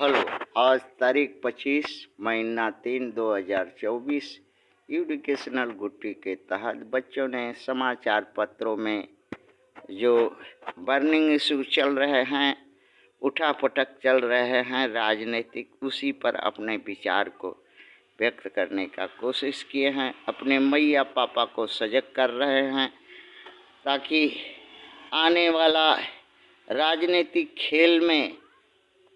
Hello, आज तारीख 25 महीना 3 2024 एजुकेशनल गुट्टी के तहत बच्चों ने समाचार पत्रों में जो बर्निंग इशू चल रहे हैं, उठापटक चल रहे हैं राजनीतिक, उसी पर अपने विचार को व्यक्त करने का कोशिश किए हैं। अपने मैया पापा को सजग कर रहे हैं ताकि आने वाला राजनीतिक खेल में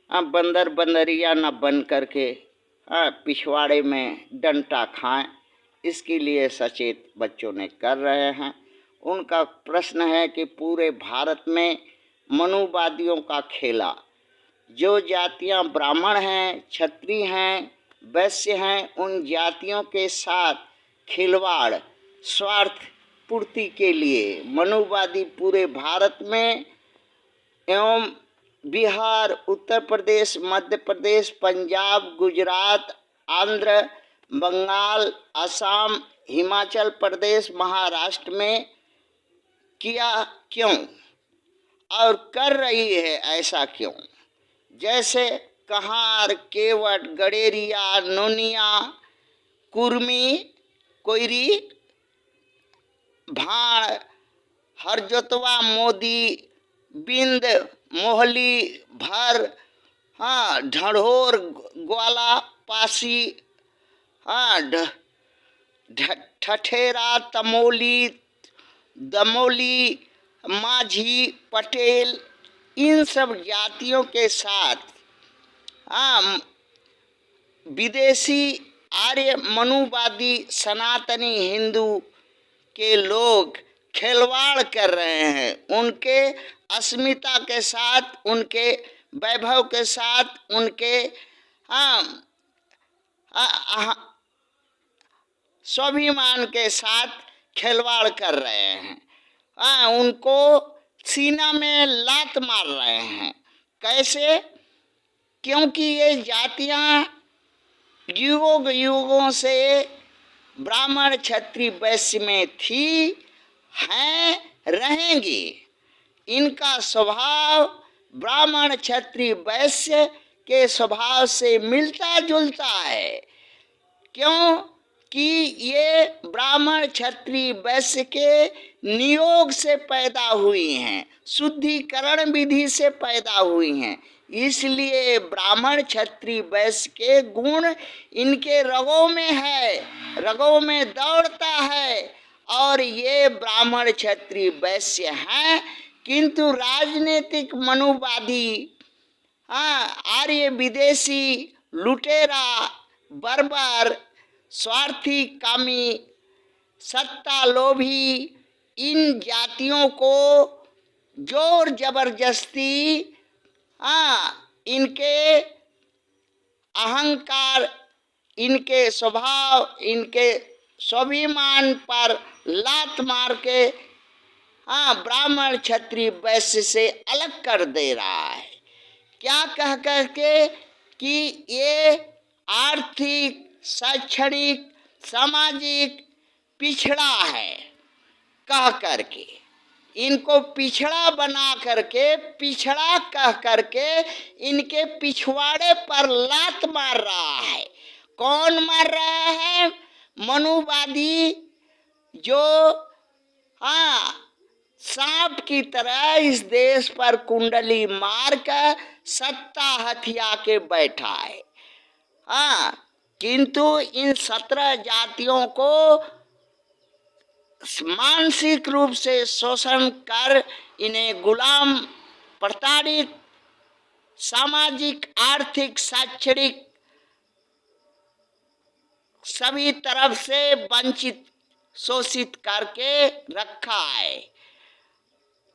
बंदर बंदरिया न बन करके पिछवाड़े में डंटा खाएं, इसके लिए सचेत बच्चों ने कर रहे हैं। उनका प्रश्न है कि पूरे भारत में मनुवादियों का खेला, जो जातियां ब्राह्मण हैं, क्षत्रिय हैं, वैश्य हैं, उन जातियों के साथ खिलवाड़ स्वार्थ पूर्ति के लिए मनुवादी पूरे भारत में एवं बिहार, उत्तर प्रदेश, मध्य प्रदेश, पंजाब, गुजरात, आंध्र, बंगाल, असम, हिमाचल प्रदेश, महाराष्ट्र में किया क्यों और कर रही है ऐसा क्यों? जैसे कहार, केवट, गडेरिया, नोनिया, कुर्मी, कोयरी, भाड़, हरजोतवा, मोदी, बिंद, मोहली, भर, ढढ़ोर, ग्वाला, पासी, ठठेरा, तमोली, दमोली, माझी, पटेल, इन सब जातियों के साथ विदेशी आर्य मनुवादी सनातनी हिंदू के लोग खिलवाड़ कर रहे हैं। उनके अस्मिता के साथ, उनके वैभव के साथ, उनके स्वाभिमान के साथ खिलवाड़ कर रहे हैं। उनको सीना में लात मार रहे हैं। कैसे? क्योंकि ये जातियां युगों से ब्राह्मण, क्षत्रिय, वैश्य में थी, हैं, रहेंगी। इनका स्वभाव ब्राह्मण, क्षत्रिय, वैश्य के स्वभाव से मिलता जुलता है। क्यों कि ये ब्राह्मण, क्षत्रिय, वैश्य के नियोग से पैदा हुई हैं, शुद्धिकरण विधि से पैदा हुई हैं। इसलिए ब्राह्मण, क्षत्रिय, वैश्य के गुण इनके रगों में है, रगों में दौड़ता है और ये ब्राह्मण, क्षत्रिय, वैश्य हैं। किंतु राजनीतिक मनुवादी, आर्य विदेशी, लुटेरा, बर्बर, स्वार्थी, कामी, सत्ता लोभी, इन जातियों को जोर जबरदस्ती इनके अहंकार, इनके स्वभाव, इनके स्वाभिमान पर लात मार के ब्राह्मण, क्षत्रिय, वैश्य से अलग कर दे रहा है। क्या कह कर के कि ये आर्थिक, शैक्षणिक, सामाजिक पिछड़ा है, कह करके इनको पिछड़ा बना करके, पिछड़ा कह करके इनके पिछवाड़े पर लात मार रहा है। कौन मार रहा है? मनुवादी, जो सांप की तरह इस देश पर कुंडली मार कर सत्ता हथिया के बैठा है। किंतु इन 17 जातियों को मानसिक रूप से शोषण कर इन्हें गुलाम, प्रताड़ित, सामाजिक, आर्थिक, शैक्षणिक सभी तरफ से वंचित, शोषित करके रखा है।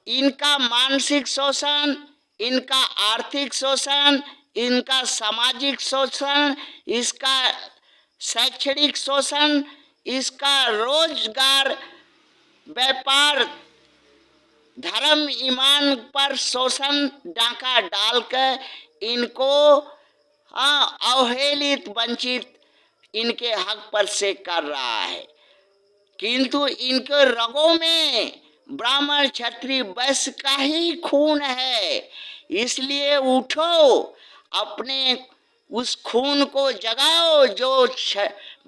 इनका मानसिक शोषण, इनका आर्थिक शोषण, इनका सामाजिक शोषण, इसका शैक्षणिक शोषण, इसका रोजगार, व्यापार, धर्म, ईमान पर शोषण डाका डालकर इनको अवहेलित, वंचित इनके हक पर से कर रहा है। किंतु इनके रगों में ब्राह्मण, क्षत्रिय, वैश्य का ही खून है। इसलिए उठो, अपने उस खून को जगाओ जो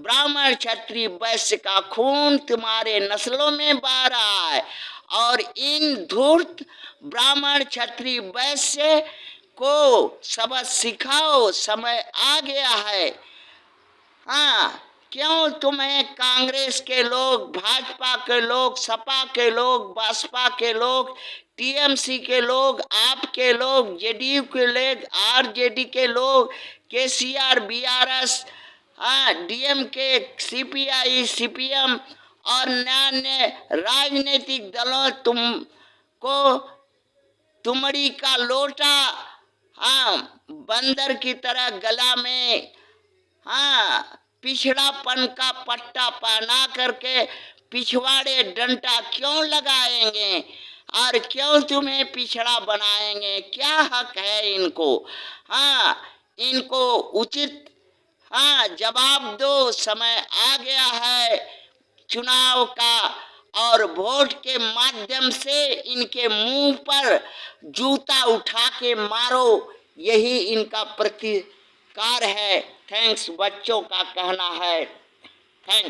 ब्राह्मण क्षत्रिय वैश्य का खून तुम्हारे नस्लों में बह रहा है, और इन धूर्त ब्राह्मण क्षत्रिय वैश्य को सबक सिखाओ, समय आ गया है। हाँ, क्यों तुम्हें कांग्रेस के लोग, भाजपा के लोग, सपा के लोग, बसपा के लोग, टीएमसी के लोग, आपके लोग, जेडीयू के लोग, आरजेडी के लोग, KCR, BRS, DMK, CPI, CPM और अन्य राजनीतिक दलों तुमको तुमड़ी का लोटा बंदर की तरह गला में पिछड़ापन का पट्टा पहना करके पिछवाड़े डंडा क्यों लगाएंगे और क्यों तुम्हें पिछड़ा बनाएंगे? क्या हक है इनको? इनको उचित जवाब दो। समय आ गया है चुनाव का, और वोट के माध्यम से इनके मुंह पर जूता उठा के मारो, यही इनका प्रतिकार है। थैंक्स, बच्चों का कहना है। थैंक्स।